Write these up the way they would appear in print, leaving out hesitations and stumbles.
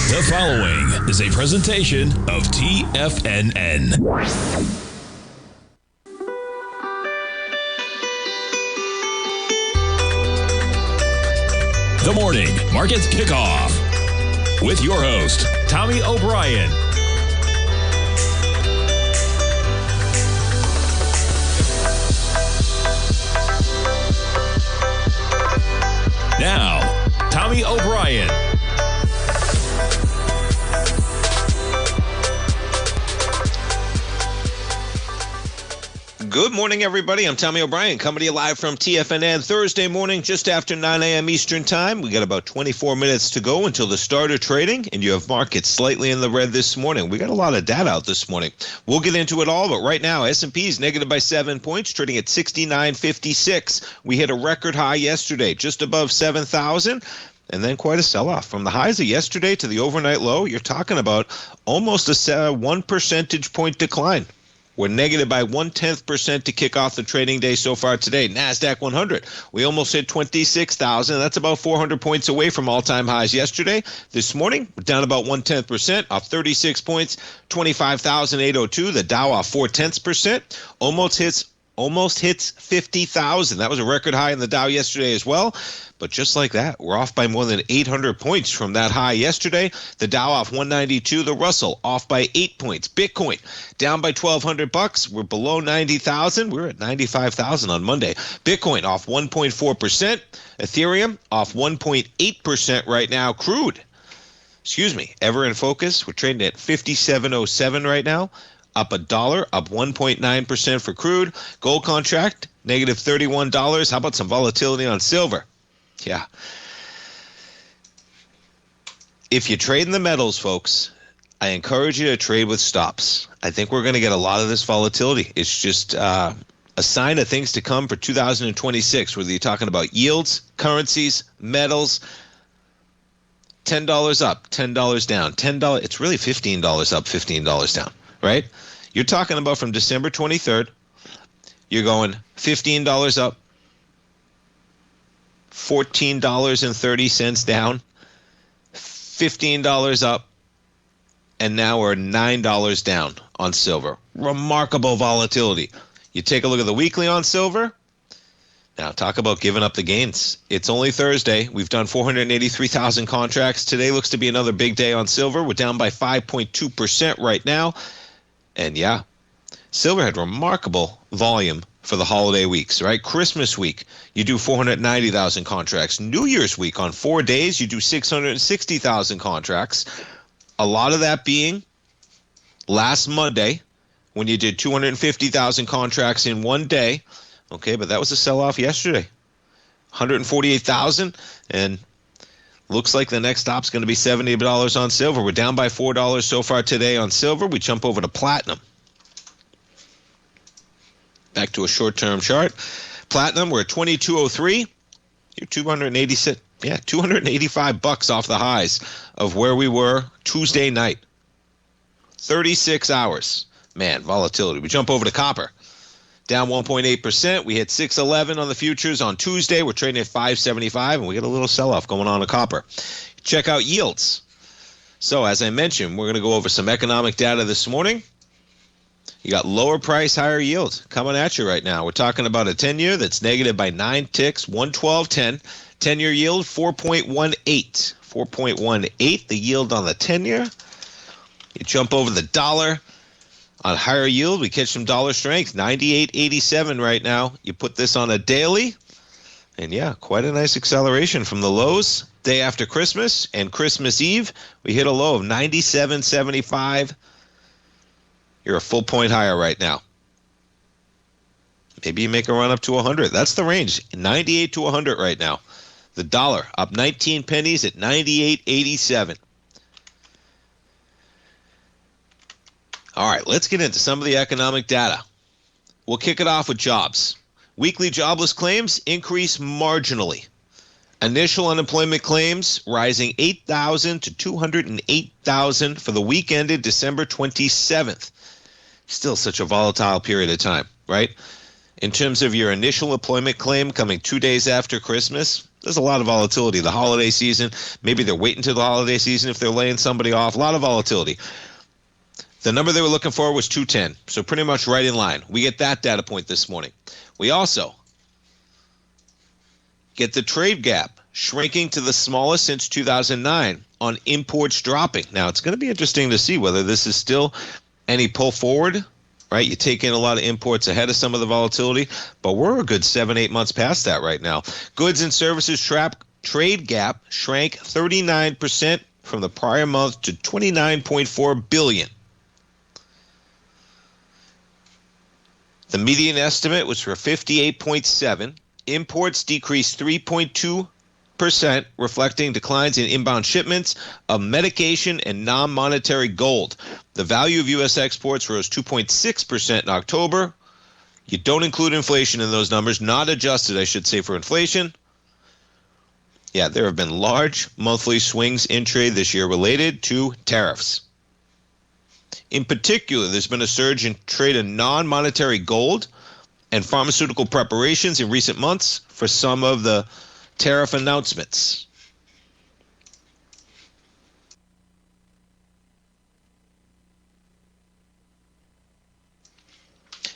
The following is a presentation of TFNN. The Morning Market Kickoff with your host, Tommy O'Brien. Now, Tommy O'Brien. Good morning, everybody. I'm Tommy O'Brien, coming to you live from TFNN Thursday morning, just after 9 a.m. Eastern Time. We got about 24 minutes to go until the start of trading, and you have markets slightly in the red this morning. We got a lot of data out this morning. We'll get into it all, but right now, S&P is negative by 7 points, trading at 69.56. We hit a record high yesterday, just above 7,000. And then quite a sell-off. From the highs of yesterday to the overnight low, you're talking about almost a 1 percentage point decline. We're negative by 0.1% to kick off the trading day so far today. NASDAQ 100, we almost hit 26,000. That's about 400 points away from all-time highs yesterday. This morning, we're down about 0.1%, off 36 points, 25,802. The Dow off 0.4%, almost hits 50,000. That was a record high in the Dow yesterday as well. But just like that, we're off by more than 800 points from that high yesterday. The Dow off 192, the Russell off by 8 points. Bitcoin down by $1,200. We're below 90,000. We were at 95,000 on Monday. Bitcoin off 1.4%. Ethereum off 1.8% right now. Crude, ever in focus. We're trading at 57.07 right now. Up $1, up 1.9% for crude. Gold contract, negative $31. How about some volatility on silver? Yeah. If you trade in the metals, folks, I encourage you to trade with stops. I think we're going to get a lot of this volatility. It's just a sign of things to come for 2026, whether you're talking about yields, currencies, metals. $10 up, $10 down. $10, it's really $15 up, $15 down, right? You're talking about from December 23rd, you're going $15 up, $14.30 down, $15 up, and now we're $9 down on silver. Remarkable volatility. You take a look at the weekly on silver. Now, talk about giving up the gains. It's only Thursday. We've done 483,000 contracts. Today looks to be another big day on silver. We're down by 5.2% right now. And yeah, silver had remarkable volume for the holiday weeks, right? Christmas week, you do 490,000 contracts. New Year's week, on 4 days, you do 660,000 contracts. A lot of that being last Monday, when you did 250,000 contracts in one day. Okay, but that was a sell-off yesterday. 148,000, and looks like the next stop's going to be $70 on silver. We're down by $4 so far today on silver. We jump over to platinum. Back to a short-term chart. Platinum, we're at 2203. You're 286. Yeah, $285 off the highs of where we were Tuesday night. 36 hours. Man, volatility. We jump over to copper. Down 1.8%. We hit 611 on the futures on Tuesday. We're trading at 575, and we got a little sell-off going on in copper. Check out yields. So, as I mentioned, we're going to go over some economic data this morning. You got lower price, higher yield coming at you right now. We're talking about a 10-year that's negative by 9 ticks, 112.10. 10-year yield, 4.18. 4.18, the yield on the 10-year. You jump over the dollar. On higher yield, we catch some dollar strength, 98.87 right now. You put this on a daily, and yeah, quite a nice acceleration from the lows. Day after Christmas and Christmas Eve, we hit a low of 97.75. You're a full point higher right now. Maybe you make a run up to 100. That's the range, 98 to 100 right now. The dollar up 19 pennies at 98.87. All right, let's get into some of the economic data. We'll kick it off with jobs. Weekly jobless claims increase marginally. Initial unemployment claims rising 8,000 to 208,000 for the week ended December 27th. Still such a volatile period of time, right? In terms of your initial employment claim coming 2 days after Christmas, There's a lot of volatility. The holiday season, maybe they're waiting to the holiday season if they're laying somebody off. A lot of volatility. The number they were looking for was 210, so pretty much right in line. We get that data point this morning. We also get the trade gap shrinking to the smallest since 2009 on imports dropping. Now, it's going to be interesting to see whether this is still any pull forward, right? You take in a lot of imports ahead of some of the volatility, but we're a good 7-8 months past that right now. Goods and services trade gap shrank 39% from the prior month to $29.4 billion. The median estimate was for 58.7. Imports decreased 3.2%, reflecting declines in inbound shipments of medication and non-monetary gold. The value of U.S. exports rose 2.6% in October. You don't include inflation in those numbers, not adjusted, I should say, for inflation. Yeah, there have been large monthly swings in trade this year related to tariffs. In particular, there's been a surge in trade in non-monetary gold and pharmaceutical preparations in recent months for some of the tariff announcements.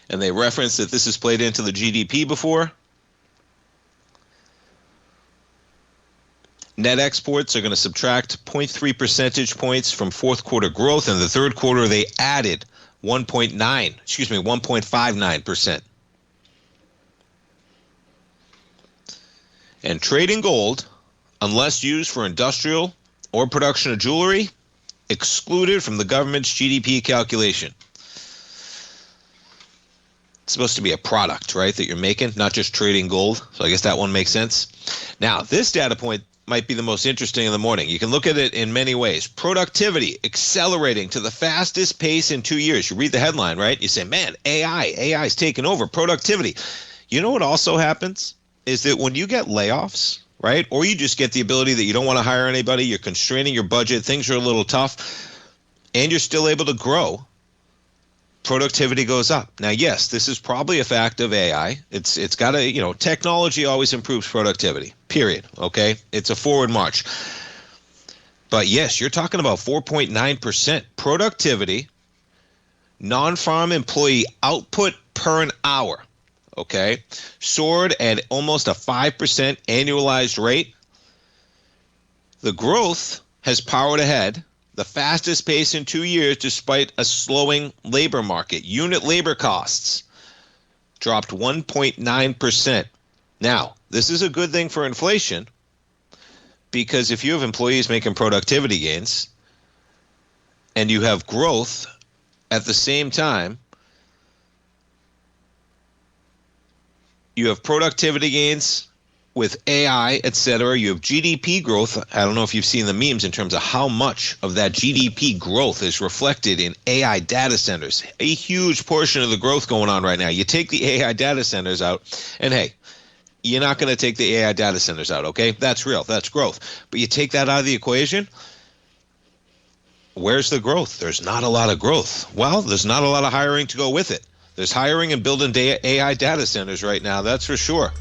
And they referenced that this has played into the GDP before. Net exports are going to subtract 0.3 percentage points from fourth quarter growth. In the third quarter, they added 1.59%. And trading gold, unless used for industrial or production of jewelry, excluded from the government's GDP calculation. It's supposed to be a product, right, that you're making, not just trading gold. So I guess that one makes sense. Now, this data point might be the most interesting in the morning. You can look at it in many ways. Productivity accelerating to the fastest pace in 2 years. You read the headline, right? You say, man, AI is taking over productivity. You know what also happens is that when you get layoffs, right, or you just get the ability that you don't want to hire anybody, you're constraining your budget, things are a little tough, and you're still able to grow, productivity goes up. Now, yes, this is probably a fact of AI. It's got to, technology always improves productivity, period, okay? It's a forward march. But yes, you're talking about 4.9% productivity, non-farm employee output per an hour, okay, soared at almost a 5% annualized rate. The growth has powered ahead, the fastest pace in 2 years despite a slowing labor market. Unit labor costs dropped 1.9%. Now, this is a good thing for inflation because if you have employees making productivity gains and you have growth at the same time, you have productivity gains with AI, et cetera. You have GDP growth. I don't know if you've seen the memes in terms of how much of that GDP growth is reflected in AI data centers. A huge portion of the growth going on right now. You take the AI data centers out, and hey, you're not going to take the AI data centers out, okay? That's real. That's growth. But you take that out of the equation, where's the growth? There's not a lot of growth. Well, there's not a lot of hiring to go with it. There's hiring and building AI data centers right now, that's for sure.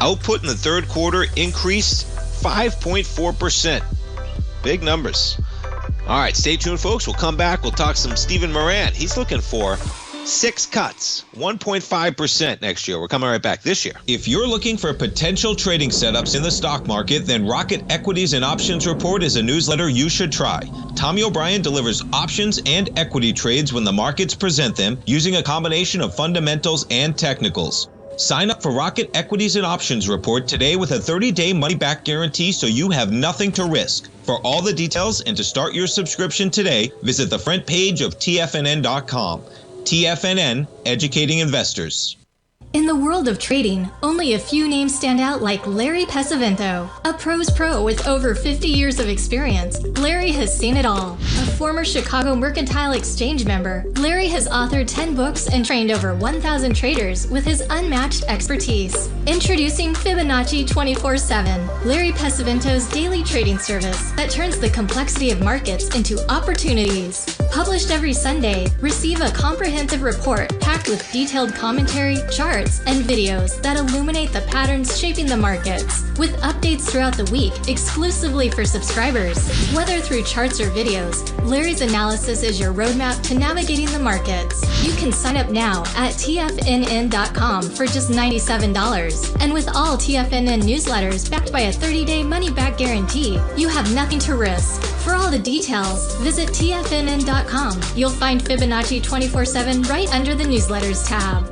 Output in the third quarter increased 5.4%. Big numbers. All right, stay tuned, folks. We'll come back. We'll talk some Stephen Moran. He's looking for 6 cuts, 1.5% next year. We're coming right back this year. If you're looking for potential trading setups in the stock market, then Rocket Equities and Options Report is a newsletter you should try. Tommy O'Brien delivers options and equity trades when the markets present them using a combination of fundamentals and technicals. Sign up for Rocket Equities and Options Report today with a 30-day money-back guarantee so you have nothing to risk. For all the details and to start your subscription today, visit the front page of TFNN.com. TFNN, educating investors. In the world of trading, only a few names stand out like Larry Pesavento. A pro's pro with over 50 years of experience, Larry has seen it all. A former Chicago Mercantile Exchange member, Larry has authored 10 books and trained over 1,000 traders with his unmatched expertise. Introducing Fibonacci 24/7, Larry Pesavento's daily trading service that turns the complexity of markets into opportunities. Published every Sunday, receive a comprehensive report packed with detailed commentary, charts, and videos that illuminate the patterns shaping the markets, with updates throughout the week exclusively for subscribers. Whether through charts or videos, Larry's analysis is your roadmap to navigating the markets. You can sign up now at TFNN.com for just $97. And with all TFNN newsletters backed by a 30-day money-back guarantee, you have nothing to risk. For all the details, visit TFNN.com. You'll find Fibonacci 24/7 right under the newsletters tab.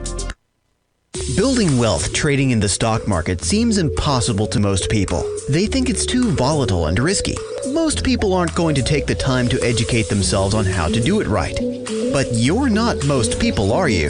Building wealth trading in the stock market seems impossible to most people. They think it's too volatile and risky. Most people aren't going to take the time to educate themselves on how to do it right. But you're not most people, are you?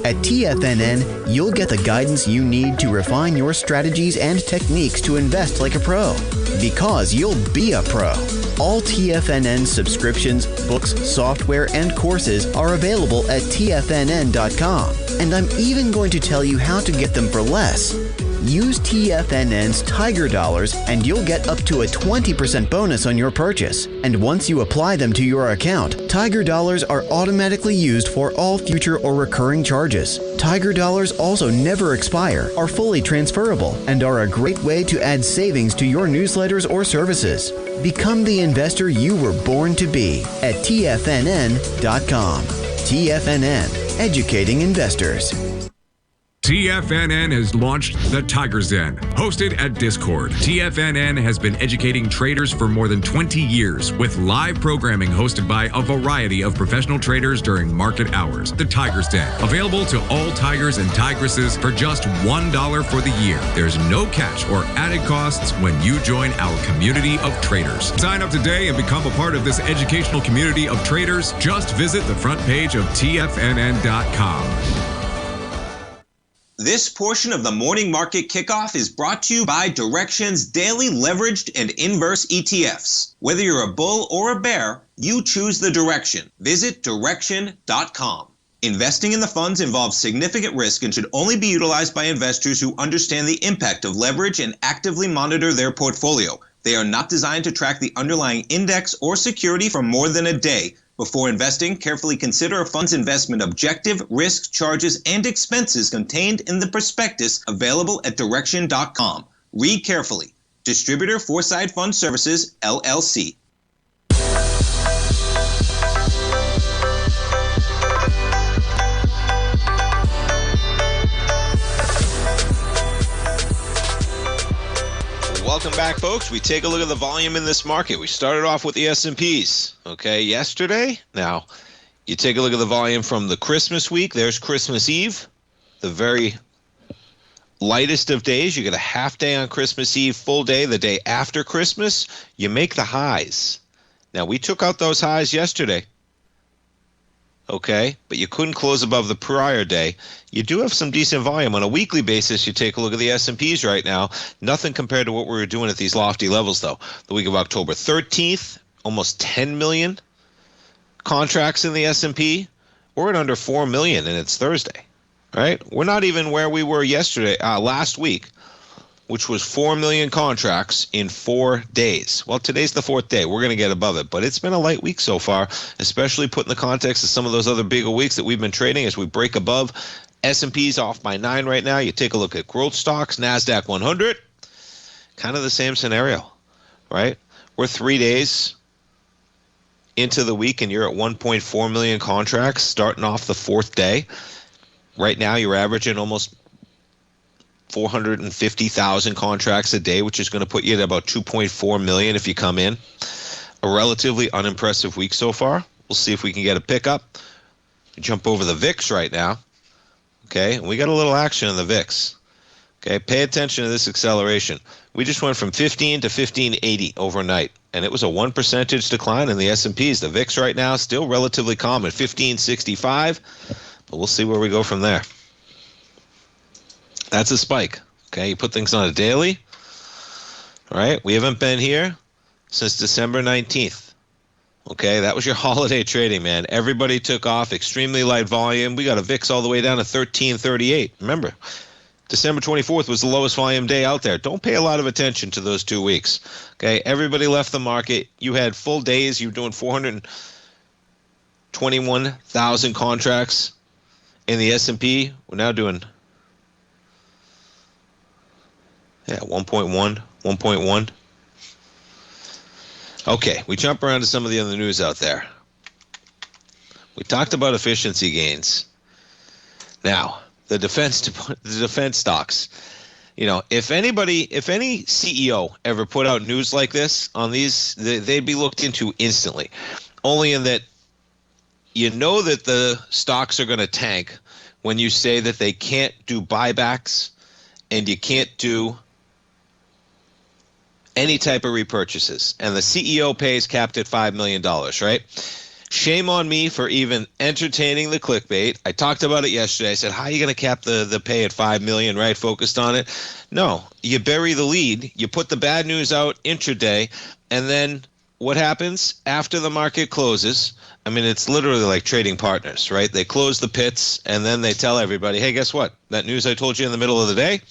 At TFNN, you'll get the guidance you need to refine your strategies and techniques to invest like a pro. Because you'll be a pro. All TFNN subscriptions, books, software, and courses are available at TFNN.com. And I'm even going to tell you how to get them for less. Use TFNN's Tiger Dollars and you'll get up to a 20% bonus on your purchase. And once you apply them to your account, Tiger Dollars are automatically used for all future or recurring charges. Tiger Dollars also never expire, are fully transferable, and are a great way to add savings to your newsletters or services. Become the investor you were born to be at TFNN.com. TFNN, educating investors. TFNN has launched the Tiger Zen, hosted at Discord. TFNN has been educating traders for more than 20 years with live programming hosted by a variety of professional traders during market hours. The Tiger Zen, available to all tigers and tigresses for just $1 for the year. There's no catch or added costs when you join our community of traders. Sign up today and become a part of this educational community of traders. Just visit the front page of TFNN.com. This portion of the Morning Market Kickoff is brought to you by Direxion's daily leveraged and inverse ETFs. Whether you're a bull or a bear, you choose the direction. Visit Direxion.com. Investing in the funds involves significant risk and should only be utilized by investors who understand the impact of leverage and actively monitor their portfolio. They are not designed to track the underlying index or security for more than a day. Before investing, carefully consider a fund's investment objective, risk, charges, and expenses contained in the prospectus available at Direxion.com. Read carefully. Distributor Foreside Fund Services, LLC. Welcome back, folks. We take a look at the volume in this market. We started off with the S&Ps, okay, yesterday. Now, you take a look at the volume from the Christmas week. There's Christmas Eve, the very lightest of days. You get a half day on Christmas Eve, full day the day after Christmas. You make the highs. Now, we took out those highs yesterday, okay, but you couldn't close above the prior day. You do have some decent volume. On a weekly basis, you take a look at the S&Ps right now. Nothing compared to what we were doing at these lofty levels, though. The week of October 13th, almost 10 million contracts in the S&P. We're at under 4 million, and it's Thursday, right? We're not even where we were yesterday, last week, which was 4 million contracts in 4 days. Well, today's the fourth day. We're going to get above it, but it's been a light week so far, especially put in the context of some of those other bigger weeks that we've been trading as we break above. S&P's off by 9 right now. You take a look at growth stocks, NASDAQ 100, kind of the same scenario, right? We're 3 days into the week, and you're at 1.4 million contracts starting off the fourth day. Right now, you're averaging almost 450,000 contracts a day, which is going to put you at about 2.4 million if you come in. A relatively unimpressive week so far. We'll see if we can get a pickup. Jump over the VIX right now. Okay, we got a little action in the VIX. Okay, pay attention to this acceleration. We just went from 15 to 1580 overnight, and it was a 1% decline in the S&Ps. The VIX right now still relatively calm at 1565, but we'll see where we go from there. That's a spike. Okay, you put things on a daily. All right, we haven't been here since December 19th. Okay, that was your holiday trading, man. Everybody took off, extremely light volume. We got a VIX all the way down to 1338. Remember, December 24th was the lowest volume day out there. Don't pay a lot of attention to those 2 weeks. Okay, everybody left the market. You had full days. You were doing 400 21,000 contracts in the S&P. We're now doing 1.1. Okay, we jump around to some of the other news out there. We talked about efficiency gains. Now, the defense stocks. You know, if any CEO ever put out news like this on these, they'd be looked into instantly. Only in that you know that the stocks are going to tank when you say that they can't do buybacks and you can't do any type of repurchases. And the CEO pay is capped at $5 million, right? Shame on me for even entertaining the clickbait. I talked about it yesterday. I said, how are you going to cap the pay at $5 million, right? Focused on it. No, you bury the lead. You put the bad news out intraday. And then what happens after the market closes? I mean, it's literally like trading partners, right? They close the pits and then they tell everybody, hey, guess what? That news I told you in the middle of the day,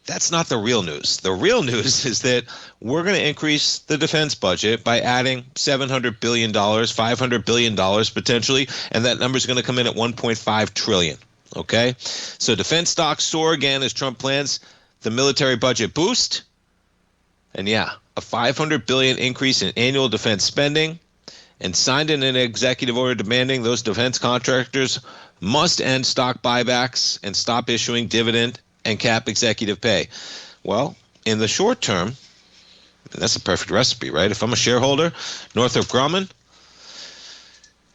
that's not the real news. The real news is that we're going to increase the defense budget by adding $700 billion, $500 billion potentially, and that number is going to come in at $1.5 trillion. Okay? So defense stocks soar again as Trump plans the military budget boost. And yeah, a $500 billion increase in annual defense spending, and signed in an executive order demanding those defense contractors must end stock buybacks and stop issuing dividend and cap executive pay. Well, in the short term, that's a perfect recipe, right? If I'm a shareholder, Northrop Grumman,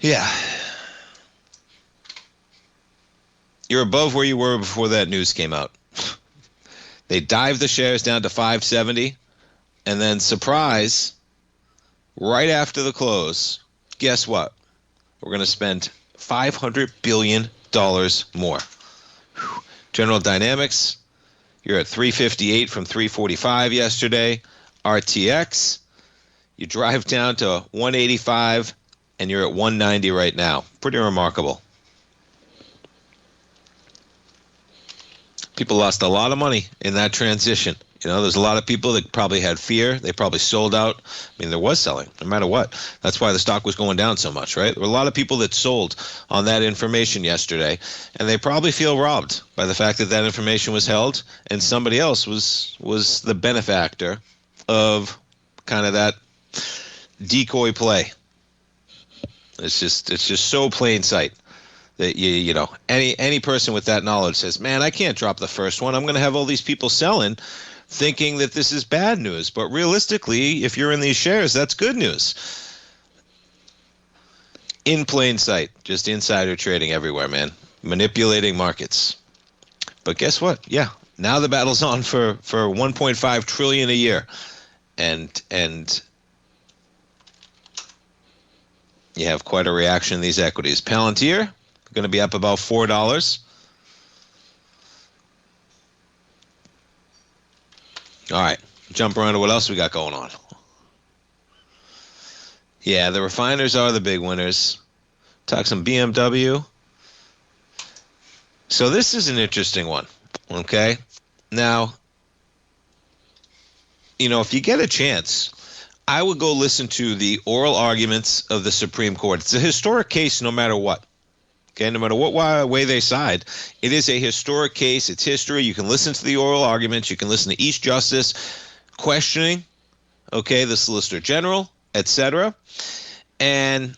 yeah, you're above where you were before that news came out. They dived the shares down to 570, and then surprise, right after the close, guess what? We're going to spend $500 billion more. Whew. General Dynamics, you're at 358 from 345 yesterday. RTX, you drive down to 185, and you're at 190 right now. Pretty remarkable. People lost a lot of money in that transition. You know, there's a lot of people that probably had fear. They probably sold out. I mean, there was selling, no matter what. That's why the stock was going down so much, right? There were a lot of people that sold on that information yesterday, and they probably feel robbed by the fact that that information was held, and somebody else was the benefactor of kind of that decoy play. It's just so plain sight that you know any person with that knowledge says, man, I can't drop the first one. I'm going to have all these people selling, thinking that this is bad news. But realistically, if you're in these shares, that's good news. In plain sight, just insider trading everywhere, man. Manipulating markets. But guess what? Yeah, now the battle's on for $1.5 trillion a year. And you have quite a reaction in these equities. Palantir, going to be up about $4. All right, jump around to what else we got going on. Yeah, the refiners are the big winners. Talk some BMW. So this is an interesting one, okay? Now, you know, if you get a chance, I would go listen to the oral arguments of the Supreme Court. It's a historic case no matter what. Okay, no matter what way they side, it is a historic case. It's history. You can listen to the oral arguments. You can listen to each justice questioning, okay, the Solicitor General, etc. And,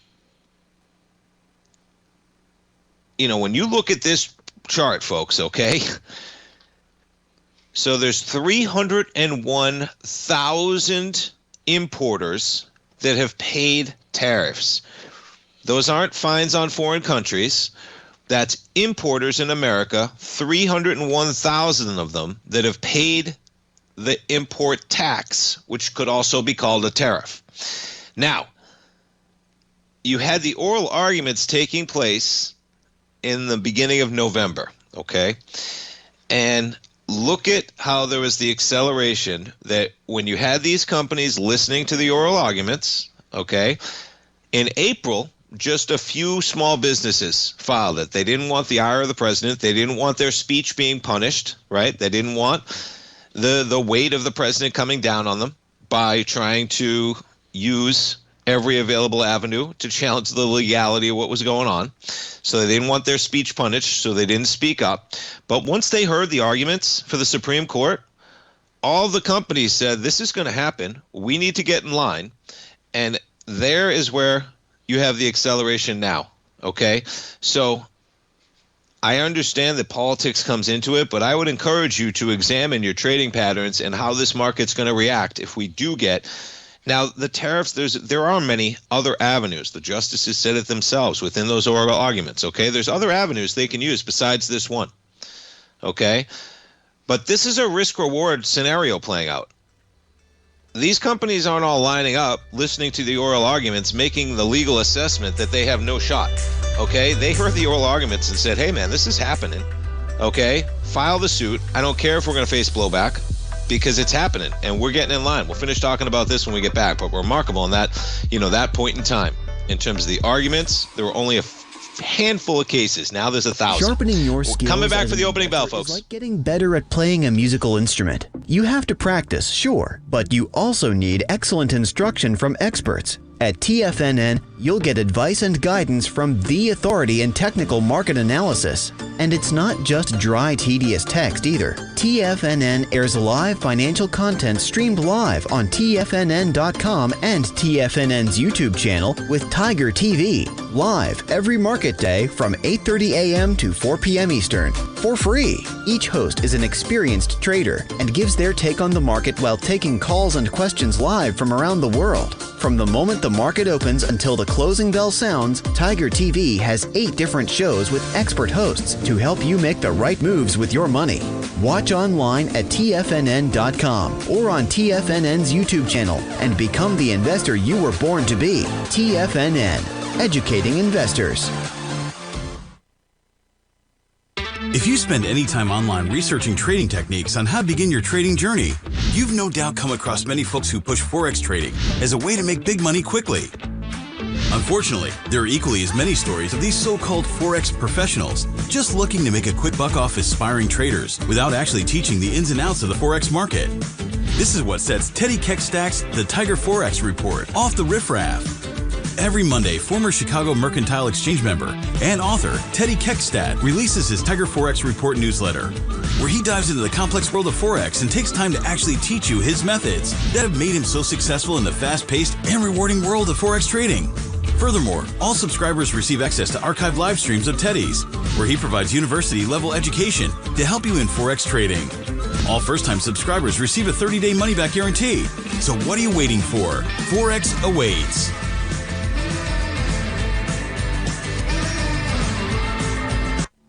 you know, when you look at this chart, folks, okay, so there's 301,000 importers that have paid tariffs. Those aren't fines on foreign countries. That's importers in America, 301,000 of them that have paid the import tax, which could also be called a tariff. Now, you had the oral arguments taking place in the beginning of November, okay? And look at how there was the acceleration that when you had these companies listening to the oral arguments, okay, in April, just a few small businesses filed it. They didn't want the ire of the president. They didn't want their speech being punished, right? They didn't want the weight of the president coming down on them by trying to use every available avenue to challenge the legality of what was going on. So they didn't want their speech punished, so they didn't speak up. But once they heard the arguments for the Supreme Court, all the companies said, this is going to happen. We need to get in line. And there is where you have the acceleration now, okay? So I understand that politics comes into it, but I would encourage you to examine your trading patterns and how this market's going to react if we do get. Now, the tariffs, there are many other avenues. The justices said it themselves within those oral arguments, okay? There's other avenues they can use besides this one, okay? But this is a risk-reward scenario playing out. These companies aren't all lining up, listening to the oral arguments, making the legal assessment that they have no shot, okay? They heard the oral arguments and said, hey, man, this is happening, okay? File the suit. I don't care if we're going to face blowback because it's happening, and we're getting in line. We'll finish talking about this when we get back, but remarkable in that, that point in time. In terms of the arguments, there were only a handful of cases. Now there's 1,000. Sharpening your skills. Coming back for the opening bell, folks. It's like getting better at playing a musical instrument. You have to practice, sure, but you also need excellent instruction from experts. At TFNN, you'll get advice and guidance from the authority in technical market analysis. And it's not just dry, tedious text either. TFNN airs live financial content streamed live on TFNN.com and TFNN's YouTube channel with Tiger TV, live every market day from 8:30 a.m. to 4 p.m. Eastern, for free. Each host is an experienced trader and gives their take on the market while taking calls and questions live from around the world. From the moment the market opens until the closing bell sounds, Tiger TV has 8 different shows with expert hosts to help you make the right moves with your money. Watch online at TFNN.com or on TFNN's YouTube channel and become the investor you were born to be. TFNN, educating investors. If you spend any time online researching trading techniques on how to begin your trading journey, you've no doubt come across many folks who push Forex trading as a way to make big money quickly. Unfortunately, there are equally as many stories of these so-called Forex professionals just looking to make a quick buck off aspiring traders without actually teaching the ins and outs of the Forex market. This is what sets Teddy Keckstack's The Tiger Forex Report off the riffraff. Every Monday, former Chicago Mercantile Exchange member and author Teddy Keckstack releases his Tiger Forex Report newsletter, where he dives into the complex world of Forex and takes time to actually teach you his methods that have made him so successful in the fast-paced and rewarding world of Forex trading. Furthermore, all subscribers receive access to archived live streams of Teddy's, where he provides university-level education to help you in Forex trading. All first-time subscribers receive a 30-day money-back guarantee. So what are you waiting for? Forex awaits.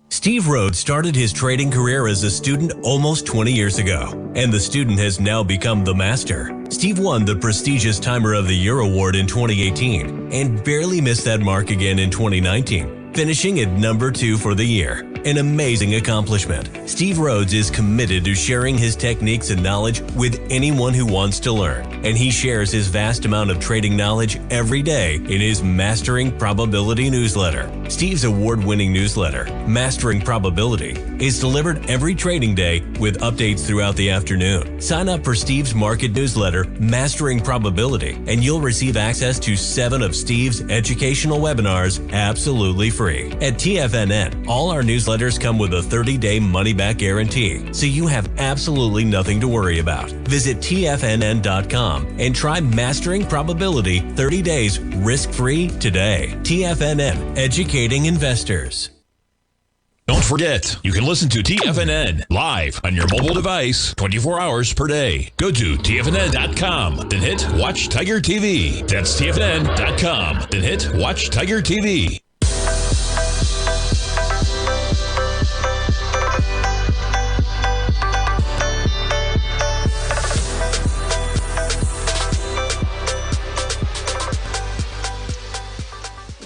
Steve Rhodes started his trading career as a student almost 20 years ago, and the student has now become the master. Steve won the prestigious Timer of the Year award in 2018 and barely missed that mark again in 2019, finishing at number 2 for the year. An amazing accomplishment. Steve Rhodes is committed to sharing his techniques and knowledge with anyone who wants to learn, and he shares his vast amount of trading knowledge every day in his Mastering Probability newsletter. Steve's award-winning newsletter, Mastering Probability, is delivered every trading day with updates throughout the afternoon. Sign up for Steve's market newsletter, Mastering Probability, and you'll receive access to 7 of Steve's educational webinars absolutely free. At TFNN, all our newsletters come with a 30-day money-back guarantee, so you have absolutely nothing to worry about. Visit TFNN.com and try Mastering Probability 30 days risk-free today. TFNN, educating investors. Don't forget, you can listen to TFNN live on your mobile device 24 hours per day. Go to TFNN.com, then hit Watch Tiger TV. That's TFNN.com, then hit Watch Tiger TV.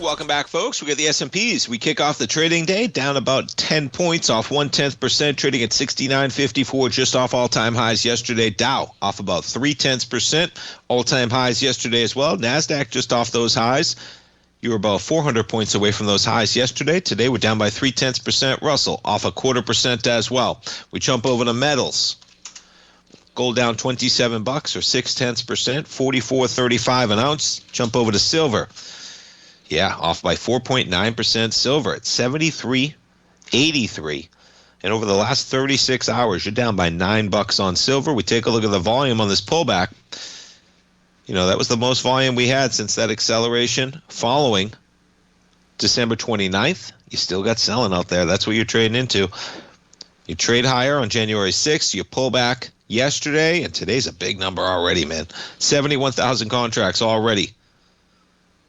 Welcome back, folks. We got the S&Ps. We kick off the trading day down about 10 points, off 0.1%, trading at 69.54, just off all-time highs yesterday. Dow off about 0.3%, all-time highs yesterday as well. NASDAQ just off those highs. You were about 400 points away from those highs yesterday. Today we're down by 0.3%. Russell off 0.25% as well. We jump over to metals. Gold down $27 or 0.6%, 44.35 an ounce. Jump over to silver. Yeah, off by 4.9%. Silver at 73.83. And over the last 36 hours, you're down by $9 on silver. We take a look at the volume on this pullback. You know, that was the most volume we had since that acceleration following December 29th. You still got selling out there. That's what you're trading into. You trade higher on January 6th. You pull back yesterday, and today's a big number already, man. 71,000 contracts already.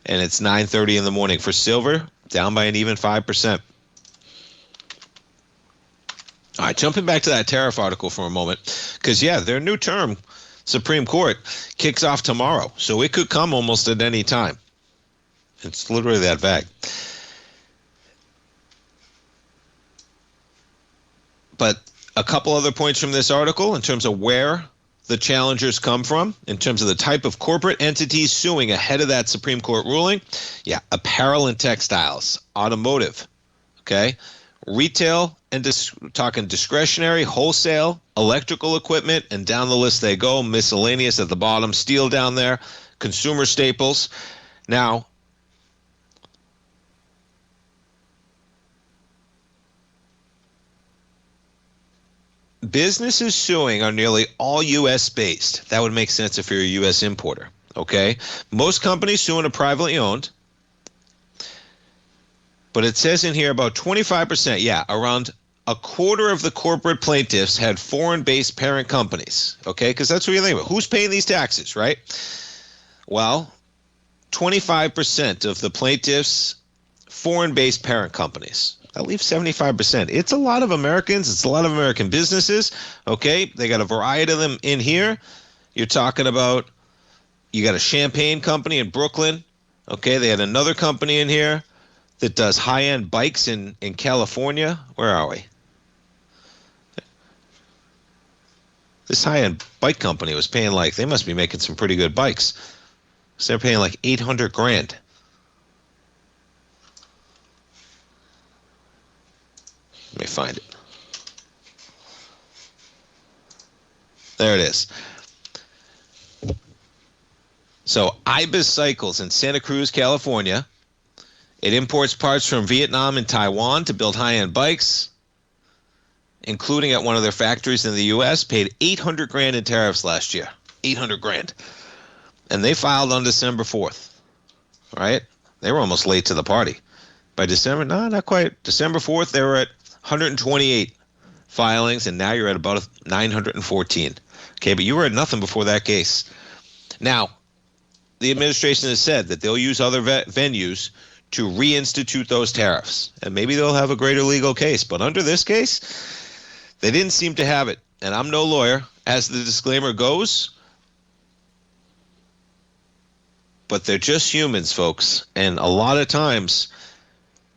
And it's 9:30 in the morning. For silver, down by an even 5%. All right, jumping back to that tariff article for a moment. Because, yeah, their new term, Supreme Court, kicks off tomorrow. So it could come almost at any time. It's literally that vague. But a couple other points from this article in terms of where the challengers come from, in terms of the type of corporate entities suing ahead of that Supreme Court ruling. Yeah, apparel and textiles, automotive, okay, retail, and talking discretionary, wholesale, electrical equipment, and down the list they go, miscellaneous at the bottom, steel down there, consumer staples. Now, businesses suing are nearly all U.S. based. That would make sense if you're a U.S. importer, okay? Most companies suing are privately owned. But it says in here about 25%, yeah, around a quarter of the corporate plaintiffs had foreign-based parent companies, okay? Because that's what you think about. Who's paying these taxes, right? Well, 25% of the plaintiffs, foreign-based parent companies. That leaves 75%. It's a lot of Americans. It's a lot of American businesses. Okay, they got a variety of them in here. You're talking about, you got a champagne company in Brooklyn. Okay, they had another company in here that does high-end bikes in California. Where are we? This high-end bike company was paying like, they must be making some pretty good bikes. So they're paying like $800,000. Let me find it. There it is. So Ibis Cycles in Santa Cruz, California. It imports parts from Vietnam and Taiwan to build high-end bikes, including at one of their factories in the U.S. Paid $800,000 in tariffs last year. $800,000. And they filed on December 4th. Right? They were almost late to the party. By December, no, not quite. December 4th, they were at 128 filings, and now you're at about 914. Okay, but you were at nothing before that case. Now, the administration has said that they'll use other venues to reinstitute those tariffs, and maybe they'll have a greater legal case. But under this case, they didn't seem to have it. And I'm no lawyer, as the disclaimer goes, but they're just humans, folks. And a lot of times,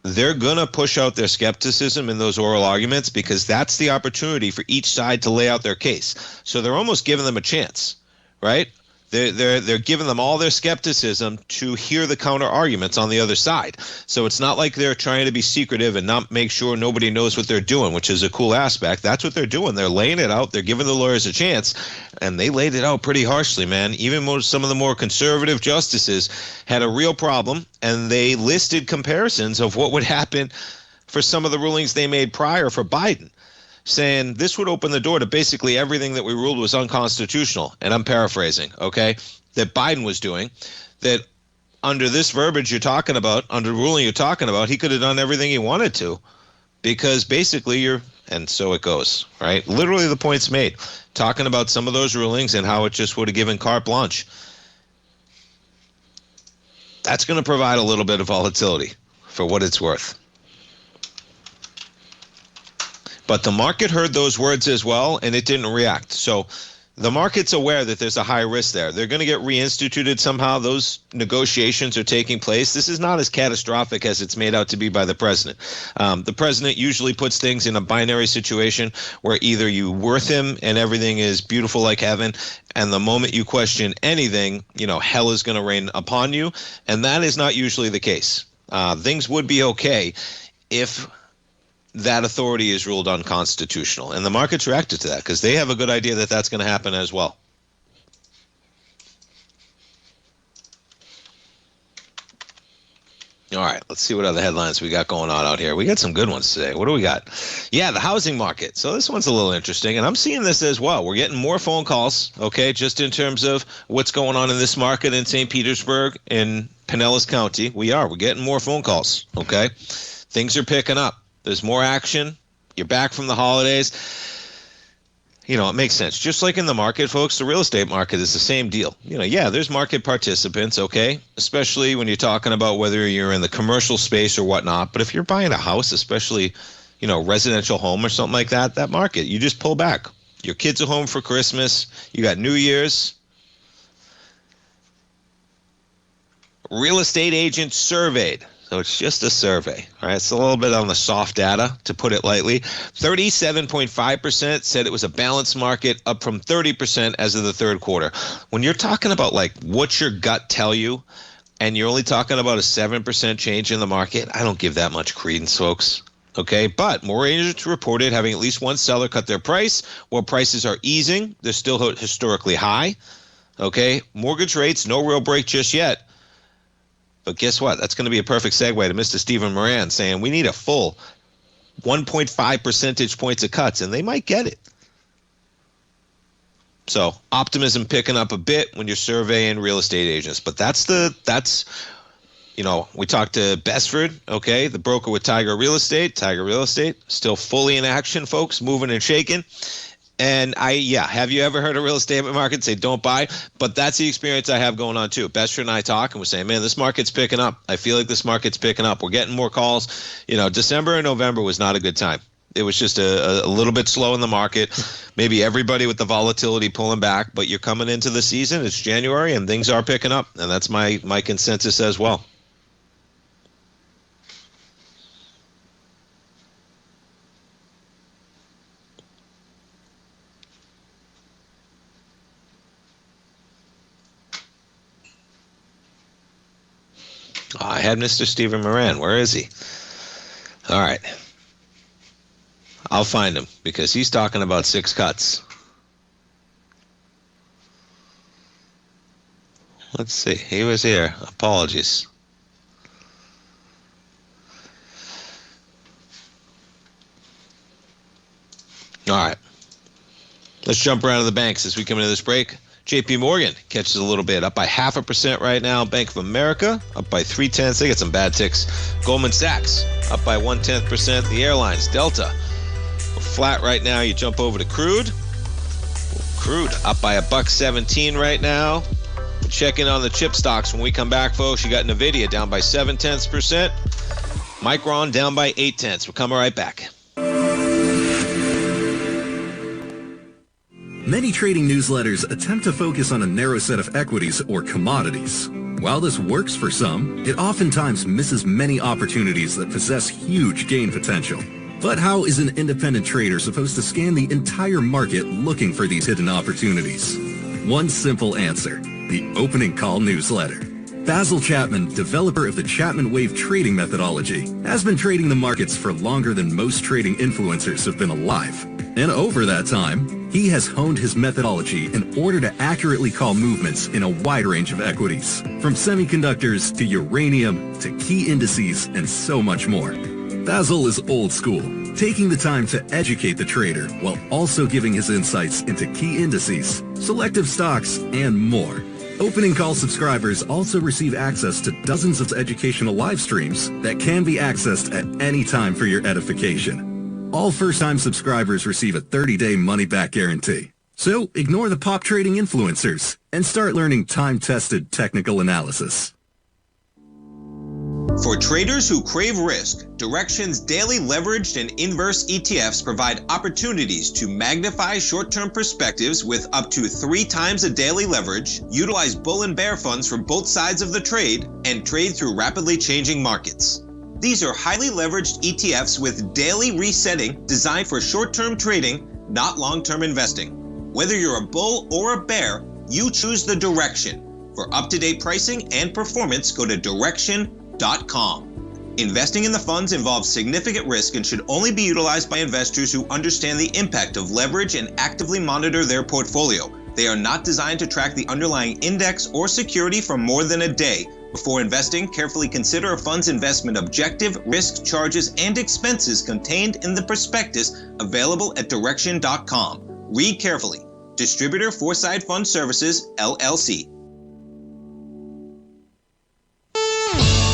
they're going to push out their skepticism in those oral arguments because that's the opportunity for each side to lay out their case. So they're almost giving them a chance, right? They're giving them all their skepticism to hear the counter arguments on the other side. So it's not like they're trying to be secretive and not make sure nobody knows what they're doing, which is a cool aspect. That's what they're doing. They're laying it out. They're giving the lawyers a chance, and they laid it out pretty harshly, man. Even some of the more conservative justices had a real problem, and they listed comparisons of what would happen for some of the rulings they made prior for Biden, saying this would open the door to basically everything that we ruled was unconstitutional. And I'm paraphrasing, okay, that Biden was doing, that under this verbiage you're talking about, under the ruling you're talking about, he could have done everything he wanted to because basically and so it goes, right? Literally the point's made, talking about some of those rulings and how it just would have given carte blanche. That's going to provide a little bit of volatility for what it's worth. But the market heard those words as well, and it didn't react. So the market's aware that there's a high risk there. They're going to get reinstituted somehow. Those negotiations are taking place. This is not as catastrophic as it's made out to be by the president. The president usually puts things in a binary situation where either you worth him and everything is beautiful like heaven, and the moment you question anything, hell is going to rain upon you. And that is not usually the case. Things would be okay if that authority is ruled unconstitutional. And the market's reacted to that because they have a good idea that that's going to happen as well. All right, let's see what other headlines we got going on out here. We got some good ones today. What do we got? Yeah, the housing market. So this one's a little interesting, and I'm seeing this as well. We're getting more phone calls, okay, just in terms of what's going on in this market in St. Petersburg and Pinellas County. We're getting more phone calls, okay? Things are picking up. There's more action. You're back from the holidays. You know, it makes sense. Just like in the market, folks, the real estate market is the same deal. You know, yeah, there's market participants, okay, especially when you're talking about whether you're in the commercial space or whatnot. But if you're buying a house, especially, you know, residential home or something like that, that market, you just pull back. Your kids are home for Christmas. You got New Year's. Real estate agents surveyed. So it's just a survey, all right? It's a little bit on the soft data, to put it lightly. 37.5% said it was a balanced market, up from 30% as of the third quarter. When you're talking about, like, what's your gut tell you, and you're only talking about a 7% change in the market, I don't give that much credence, folks, okay? But more agents reported having at least one seller cut their price. While prices are easing, they're still historically high, okay? Mortgage rates, no real break just yet. But guess what? That's going to be a perfect segue to Mr. Stephen Moran saying we need a full 1.5 percentage points of cuts, and they might get it. So optimism picking up a bit when you're surveying real estate agents. But that's you know, we talked to Besford, okay, the broker with Tiger Real Estate. Tiger Real Estate still fully in action, folks, moving and shaking. And have you ever heard a real estate market say don't buy? But that's the experience I have going on too. Besford and I talk and we're saying, man, this market's picking up. I feel like this market's picking up. We're getting more calls. You know, December and November was not a good time. It was just a little bit slow in the market. Maybe everybody with the volatility pulling back, but you're coming into the season. It's January and things are picking up. And that's my consensus as well. Oh, I had Mr. Stephen Moran. Where is he? All right. I'll find him because he's talking about 6 cuts. Let's see. He was here. Apologies. All right. Let's jump around to the banks as we come into this break. JP Morgan catches a little bit, up by 0.5% right now. Bank of America up by 0.3. They get some bad ticks. Goldman Sachs up by 0.1%. The airlines, Delta, flat right now. You jump over to crude. Crude up by $1.17 right now. We'll check in on the chip stocks when we come back, folks. You got Nvidia down by 0.7%. Micron down by 0.8. We're coming right back. Many trading newsletters attempt to focus on a narrow set of equities or commodities. While this works for some, it oftentimes misses many opportunities that possess huge gain potential. But how is an independent trader supposed to scan the entire market looking for these hidden opportunities? One simple answer: the opening call newsletter. Basil Chapman, developer of the Chapman Wave trading methodology, has been trading the markets for longer than most trading influencers have been alive. And over that time, he has honed his methodology in order to accurately call movements in a wide range of equities, from semiconductors to uranium to key indices and so much more. Basil is old school, taking the time to educate the trader while also giving his insights into key indices, selective stocks, and more. Opening call subscribers also receive access to dozens of educational live streams that can be accessed at any time for your edification. All first-time subscribers receive a 30-day money-back guarantee. So ignore the pop trading influencers and start learning time-tested technical analysis. For traders who crave risk, Direxion's daily leveraged and inverse ETFs provide opportunities to magnify short-term perspectives with up to 3 times a daily leverage, utilize bull and bear funds from both sides of the trade, and trade through rapidly changing markets. These are highly leveraged ETFs with daily resetting designed for short-term trading, not long-term investing. Whether you're a bull or a bear, you choose the Direxion. For up-to-date pricing and performance, go to Direxion.com. Investing in the funds involves significant risk and should only be utilized by investors who understand the impact of leverage and actively monitor their portfolio. They are not designed to track the underlying index or security for more than a day. Before investing, carefully consider a fund's investment objective, risk, charges, and expenses contained in the prospectus available at Direction.com. Read carefully. Distributor Foreside Fund Services, LLC.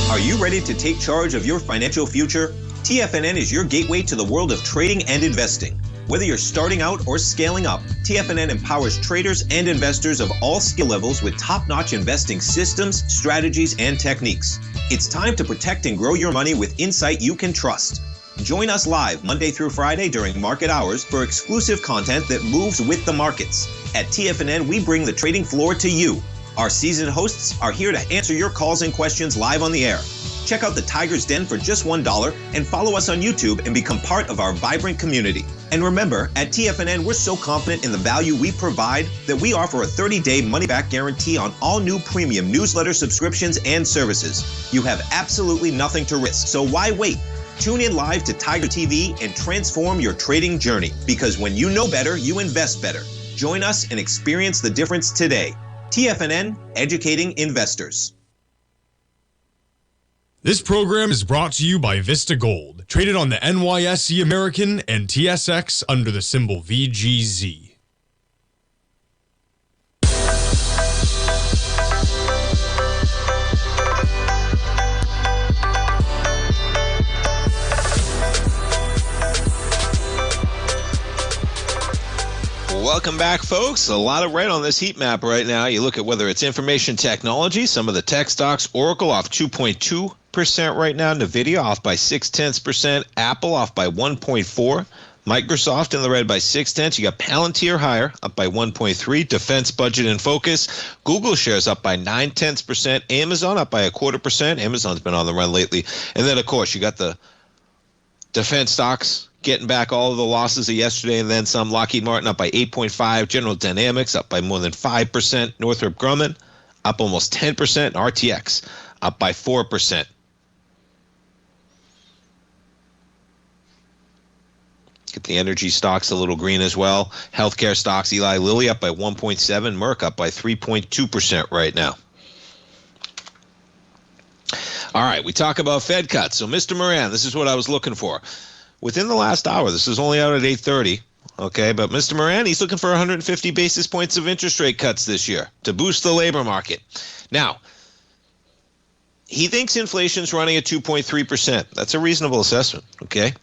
Are you ready to take charge of your financial future? TFNN is your gateway to the world of trading and investing. Whether you're starting out or scaling up, TFNN empowers traders and investors of all skill levels with top-notch investing systems, strategies, and techniques. It's time to protect and grow your money with insight you can trust. Join us live Monday through Friday during market hours for exclusive content that moves with the markets. At TFNN, we bring the trading floor to you. Our seasoned hosts are here to answer your calls and questions live on the air. Check out the Tiger's Den for just $1 and follow us on YouTube and become part of our vibrant community. And remember, at TFNN, we're so confident in the value we provide that we offer a 30-day money-back guarantee on all new premium newsletter subscriptions and services. You have absolutely nothing to risk, so why wait? Tune in live to Tiger TV and transform your trading journey, because when you know better, you invest better. Join us and experience the difference today. TFNN, educating investors. This program is brought to you by Vista Gold, traded on the NYSE American and TSX under the symbol VGZ. Welcome back, folks. A lot of red on this heat map right now. You look at whether it's information technology, some of the tech stocks, Oracle off 2.2% right now, NVIDIA off by 0.6%, Apple off by 1.4%, Microsoft in the red by 0.6%. You got Palantir higher, up by 1.3%, defense budget in focus. Google shares up by 0.9%, Amazon up by 0.25%. Amazon's been on the run lately. And then, of course, you got the defense stocks getting back all of the losses of yesterday and then some. Lockheed Martin up by 8.5%, General Dynamics up by more than 5%, Northrop Grumman up almost 10%, and RTX up by 4%. Get the energy stocks a little green as well. Healthcare stocks, Eli Lilly up by 1.7%, Merck up by 3.2% right now. All right, we talk about Fed cuts. So, Mr. Moran, this is what I was looking for. Within the last hour, this is only out at 8:30, okay, but Mr. Moran, he's looking for 150 basis points of interest rate cuts this year to boost the labor market. Now, he thinks inflation's running at 2.3%. That's a reasonable assessment, okay,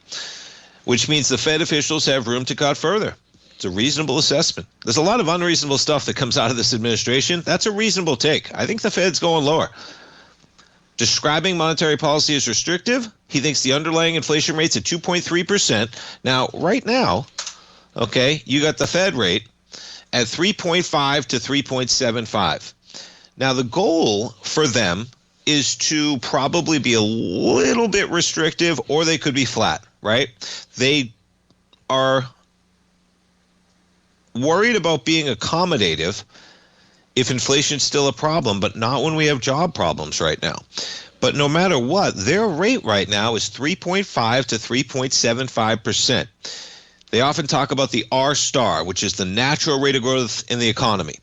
which means the Fed officials have room to cut further. It's a reasonable assessment. There's a lot of unreasonable stuff that comes out of this administration. That's a reasonable take. I think the Fed's going lower. Describing monetary policy as restrictive, he thinks the underlying inflation rate's at 2.3%. Now, right now, okay, you got the Fed rate at 3.5 to 3.75. Now, the goal for them is to probably be a little bit restrictive, or they could be flat, right? They are worried about being accommodative if inflation's still a problem, but not when we have job problems right now. But no matter what, their rate right now is 3.5 to 3.75%. They often talk about the R star, which is the natural rate of growth in the economy.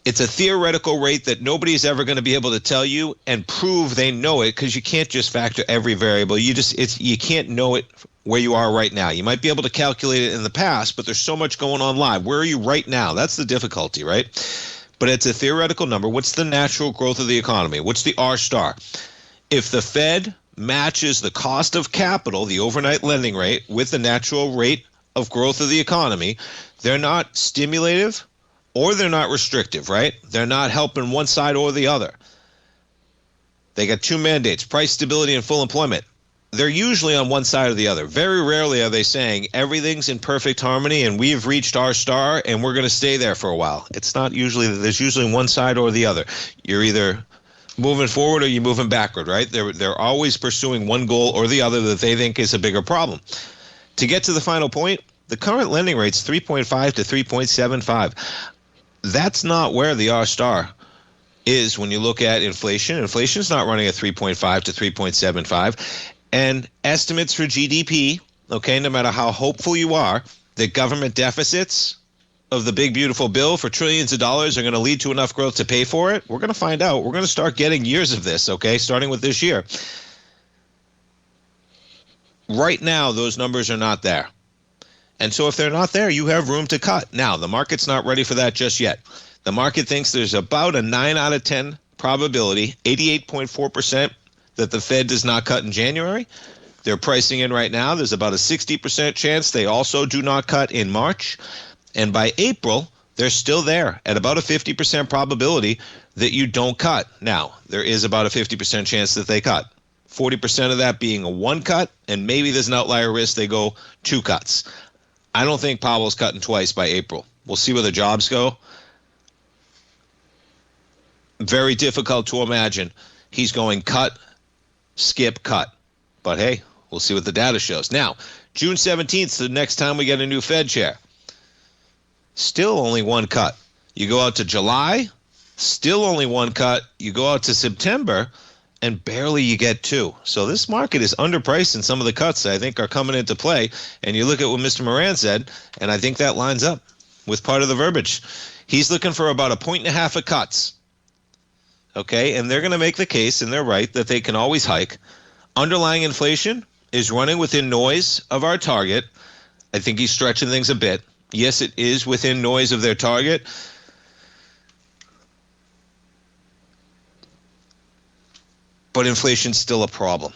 It's a theoretical rate that nobody's ever going to be able to tell you and prove they know it, because you can't just factor every variable. You can't know it where you are right now. You might be able to calculate it in the past, but there's so much going on live. Where are you right now? That's the difficulty, right? But it's a theoretical number. What's the natural growth of the economy? What's the R star? If the Fed matches the cost of capital, the overnight lending rate, with the natural rate of growth of the economy, they're not stimulative or they're not restrictive, right? They're not helping one side or the other. They got two mandates, price stability and full employment. They're usually on one side or the other. Very rarely are they saying everything's in perfect harmony and we've reached our star and we're going to stay there for a while. It's not usually, there's usually one side or the other. You're either moving forward or you're moving backward, right? They're always pursuing one goal or the other that they think is a bigger problem. To get to the final point, the current lending rate's 3.5 to 3.75. That's not where the R star is when you look at inflation is not running at 3.5 to 3.75, and estimates for GDP, okay, no matter how hopeful you are that government deficits of the big beautiful bill for trillions of dollars are going to lead to enough growth to pay for it, we're going to find out. We're going to start getting years of this, okay, starting with this year. Right now, those numbers are not there. And so if they're not there, you have room to cut. Now, the market's not ready for that just yet. The market thinks there's about a 9 out of 10 probability, 88.4%, that the Fed does not cut in January. They're pricing in right now. There's about a 60% chance they also do not cut in March. And by April, they're still there at about a 50% probability that you don't cut. Now, there is about a 50% chance that they cut. 40% of that being a one cut, and maybe there's an outlier risk they go 2 cuts. I don't think Powell's cutting twice by April. We'll see where the jobs go. Very difficult to imagine he's going cut, skip, cut. But hey, we'll see what the data shows. Now, June 17th, the next time we get a new Fed chair. Still only 1 cut. You go out to July, still only 1 cut. You go out to September, and barely you get 2. So this market is underpriced in some of the cuts that I think are coming into play. And you look at what Mr. Moran said, and I think that lines up with part of the verbiage. He's looking for about 1.5 points of cuts. Okay, and they're going to make the case, and they're right, that they can always hike. Underlying inflation is running within noise of our target. I think he's stretching things a bit. Yes, it is within noise of their target. But inflation's still a problem.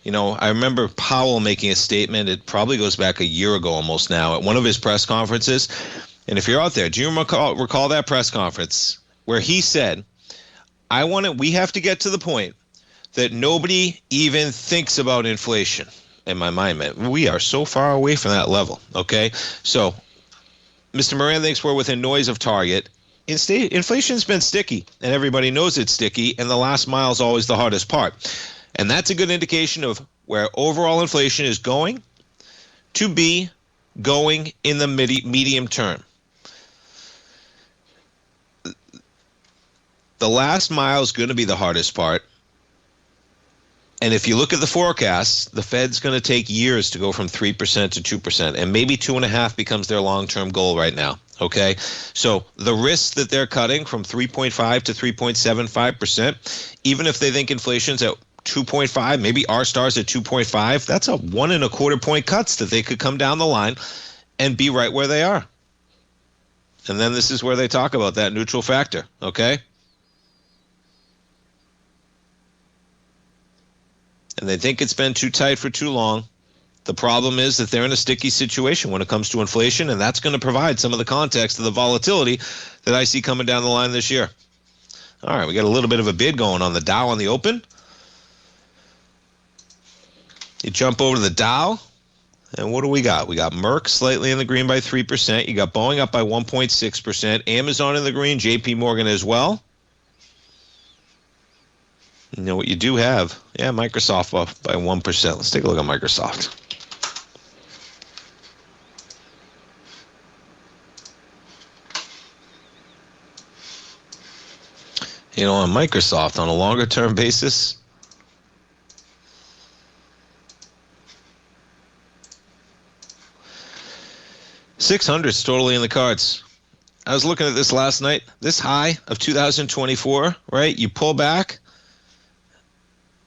You know, I remember Powell making a statement, it probably goes back a year ago almost now, at one of his press conferences. And if you're out there, do you recall that press conference where he said, we have to get to the point that nobody even thinks about inflation. In my mind, man, we are so far away from that level, okay? So Mr. Moran thinks we're within noise of target. Inflation's been sticky, and everybody knows it's sticky, and the last mile is always the hardest part. And that's a good indication of where overall inflation is going to be going in the medium term. The last mile is going to be the hardest part. And if you look at the forecasts, the Fed's going to take years to go from 3% to 2%, and maybe 2.5% becomes their long-term goal right now. Okay, so the risk that they're cutting from 3.5 to 3.75%, even if they think inflation's at 2.5, maybe R-star's at 2.5, that's a 1.25 point cuts that they could come down the line and be right where they are. And then this is where they talk about that neutral factor, okay? And they think it's been too tight for too long. The problem is that they're in a sticky situation when it comes to inflation, and that's going to provide some of the context of the volatility that I see coming down the line this year. All right, we got a little bit of a bid going on the Dow on the open. You jump over to the Dow, and what do we got? We got Merck slightly in the green by 3%. You got Boeing up by 1.6%. Amazon in the green, JP Morgan as well. You know what you do have? Yeah, Microsoft up by 1%. Let's take a look at Microsoft. You know, on Microsoft, on a longer-term basis, $600's totally in the cards. I was looking at this last night. This high of 2024, right? You pull back,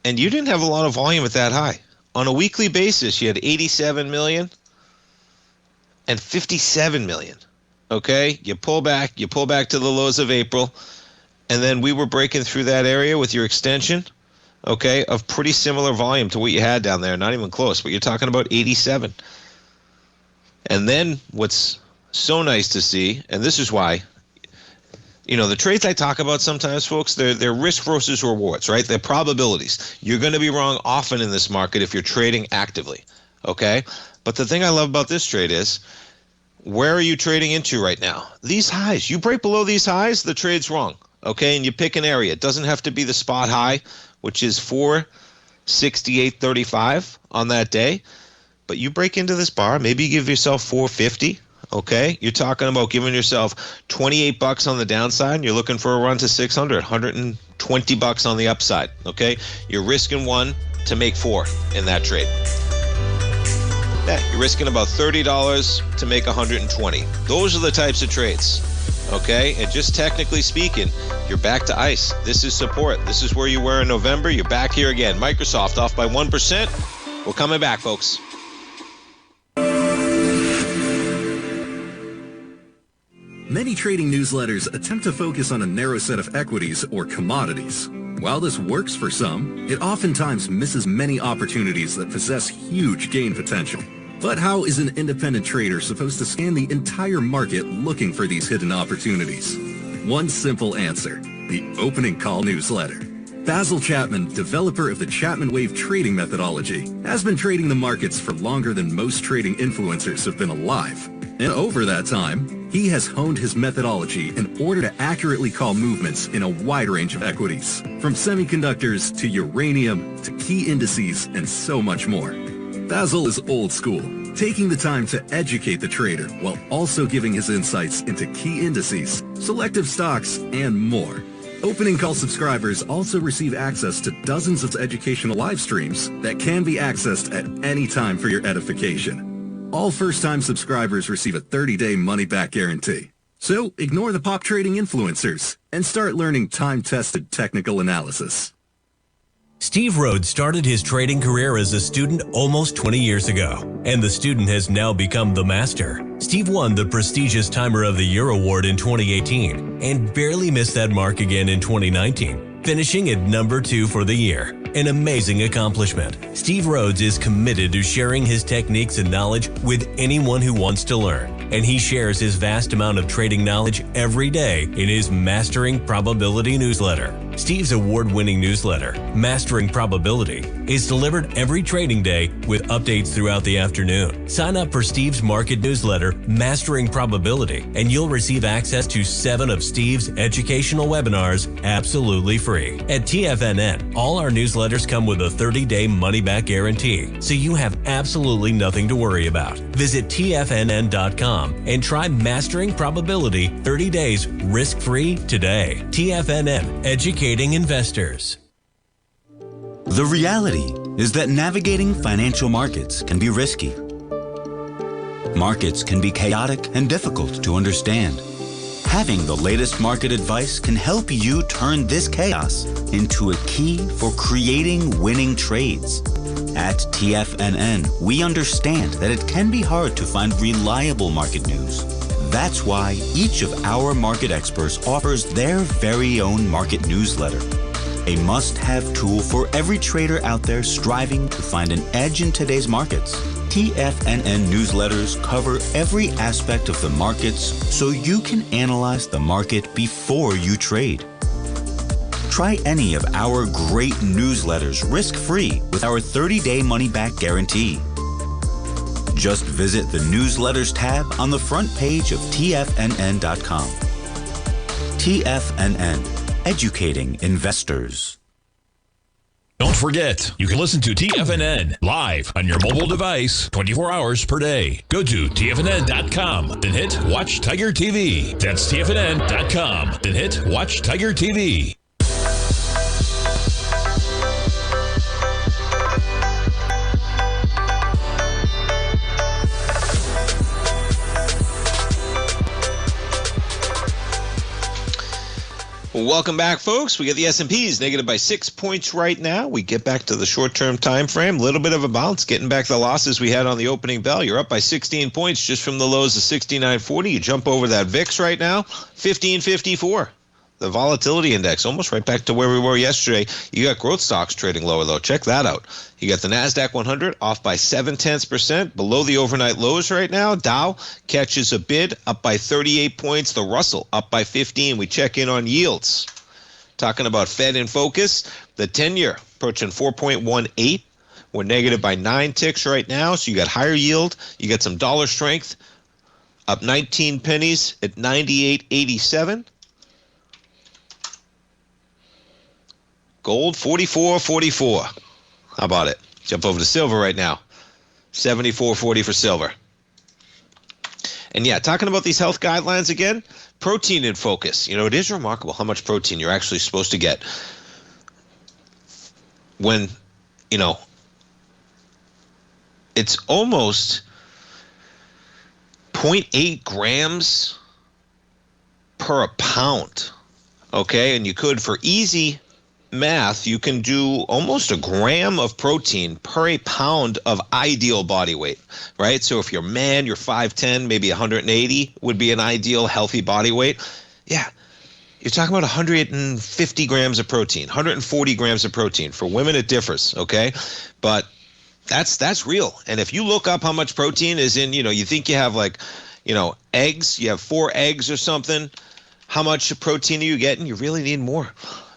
and you didn't have a lot of volume at that high. On a weekly basis, you had 87 million and 57 million. Okay? You pull back to the lows of April, and then we were breaking through that area with your extension, okay, of pretty similar volume to what you had down there. Not even close, but you're talking about 87. And then what's so nice to see, and this is why, you know, the trades I talk about sometimes, folks, they're risk versus rewards, right? They're probabilities. You're going to be wrong often in this market if you're trading actively, okay? But the thing I love about this trade is, where are you trading into right now? These highs. You break below these highs, the trade's wrong, okay? And you pick an area. It doesn't have to be the spot high, which is 468.35 on that day. But you break into this bar, maybe you give yourself 450, okay, you're talking about giving yourself $28 on the downside, and you're looking for a run to 600, $120 on the upside, okay? You're risking 1 to make 4 in that trade. Yeah, you're risking about $30 to make 120. Those are the types of trades, okay? And just technically speaking, you're back to ice. This is support. This is where you were in November. You're back here again. Microsoft off by 1%. We're coming back, folks. Many trading newsletters attempt to focus on a narrow set of equities or commodities. While this works for some, it oftentimes misses many opportunities that possess huge gain potential. But how is an independent trader supposed to scan the entire market looking for these hidden opportunities? One simple answer: the opening call newsletter. Basil Chapman, developer of the Chapman Wave trading methodology, has been trading the markets for longer than most trading influencers have been alive. And over that time, he has honed his methodology in order to accurately call movements in a wide range of equities, from semiconductors to uranium to key indices and so much more. Basil is old school, taking the time to educate the trader while also giving his insights into key indices, selective stocks, and more. Opening call subscribers also receive access to dozens of educational live streams that can be accessed at any time for your edification. All first-time subscribers receive a 30-day money-back guarantee. So ignore the pop trading influencers and start learning time-tested technical analysis. Steve Rhodes started his trading career as a student almost 20 years ago, and the student has now become the master. Steve won the prestigious Timer of the Year award in 2018 and barely missed that mark again in 2019, finishing at number 2 for the year. An amazing accomplishment. Steve Rhodes is committed to sharing his techniques and knowledge with anyone who wants to learn, and he shares his vast amount of trading knowledge every day in his Mastering Probability newsletter. Steve's award-winning newsletter, Mastering Probability, is delivered every trading day with updates throughout the afternoon. Sign up for Steve's market newsletter, Mastering Probability, and you'll receive access to 7 of Steve's educational webinars absolutely free. At TFNN, all our newsletters come with a 30-day money-back guarantee, so you have absolutely nothing to worry about. Visit TFNN.com and try Mastering Probability 30 days risk-free today. TFNN, educating investors. The reality is that navigating financial markets can be risky. Markets can be chaotic and difficult to understand. Having the latest market advice can help you turn this chaos into a key for creating winning trades. At TFNN, we understand that it can be hard to find reliable market news. That's why each of our market experts offers their very own market newsletter, a must-have tool for every trader out there striving to find an edge in today's markets. TFNN newsletters cover every aspect of the markets so you can analyze the market before you trade. Try any of our great newsletters risk-free with our 30-day money-back guarantee. Just visit the Newsletters tab on the front page of TFNN.com. TFNN, educating investors. Don't forget, you can listen to TFNN live on your mobile device 24 hours per day. Go to TFNN.com, then hit Watch Tiger TV. That's TFNN.com, then hit Watch Tiger TV. Welcome back, folks. We got the S&Ps negative by 6 points right now. We get back to the short-term time frame. A little bit of a bounce, getting back the losses we had on the opening bell. You're up by 16 points just from the lows of 69.40. You jump over that VIX right now, 15.54. The volatility index almost right back to where we were yesterday. You got growth stocks trading lower, though. Check that out. You got the NASDAQ 100 off by 0.7%, below the overnight lows right now. Dow catches a bid, up by 38 points. The Russell up by 15. We check in on yields. Talking about Fed in focus, the 10-year approaching 4.18. We're negative by 9 ticks right now, so you got higher yield. You got some dollar strength, up 19 pennies at 98.87. Gold, 44.44. How about it? Jump over to silver right now. 74.40 for silver. And yeah, talking about these health guidelines again, protein in focus. You know, it is remarkable how much protein you're actually supposed to get when, you know, it's almost 0.8 grams per pound. Okay, and you could, for easy math, you can do almost a gram of protein per a pound of ideal body weight, right? So if you're a man, you're 5'10", maybe 180 would be an ideal healthy body weight. Yeah, you're talking about 150 grams of protein, 140 grams of protein. For women, it differs, okay? But that's real. And if you look up how much protein is in, you know, you think you have like, you know, eggs, you have 4 eggs or something, how much protein are you getting? You really need more.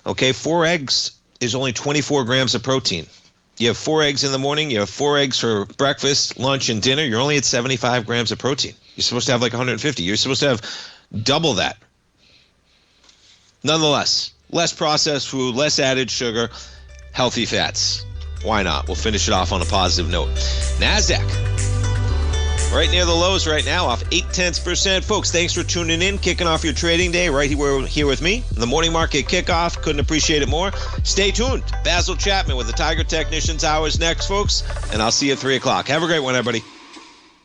Okay, 4 eggs is only 24 grams of protein. You have 4 eggs in the morning, you have 4 eggs for breakfast, lunch, and dinner, you're only at 75 grams of protein. You're supposed to have like 150. You're supposed to have double that. Nonetheless, less processed food, less added sugar, healthy fats. Why not? We'll finish it off on a positive note. NASDAQ, right near the lows right now, off 0.8%. Folks, thanks for tuning in, kicking off your trading day right here with me. The morning market kickoff. Couldn't appreciate it more. Stay tuned. Basil Chapman with the Tiger Technicians Hours next, folks, and I'll see you at 3 o'clock. Have a great one, everybody.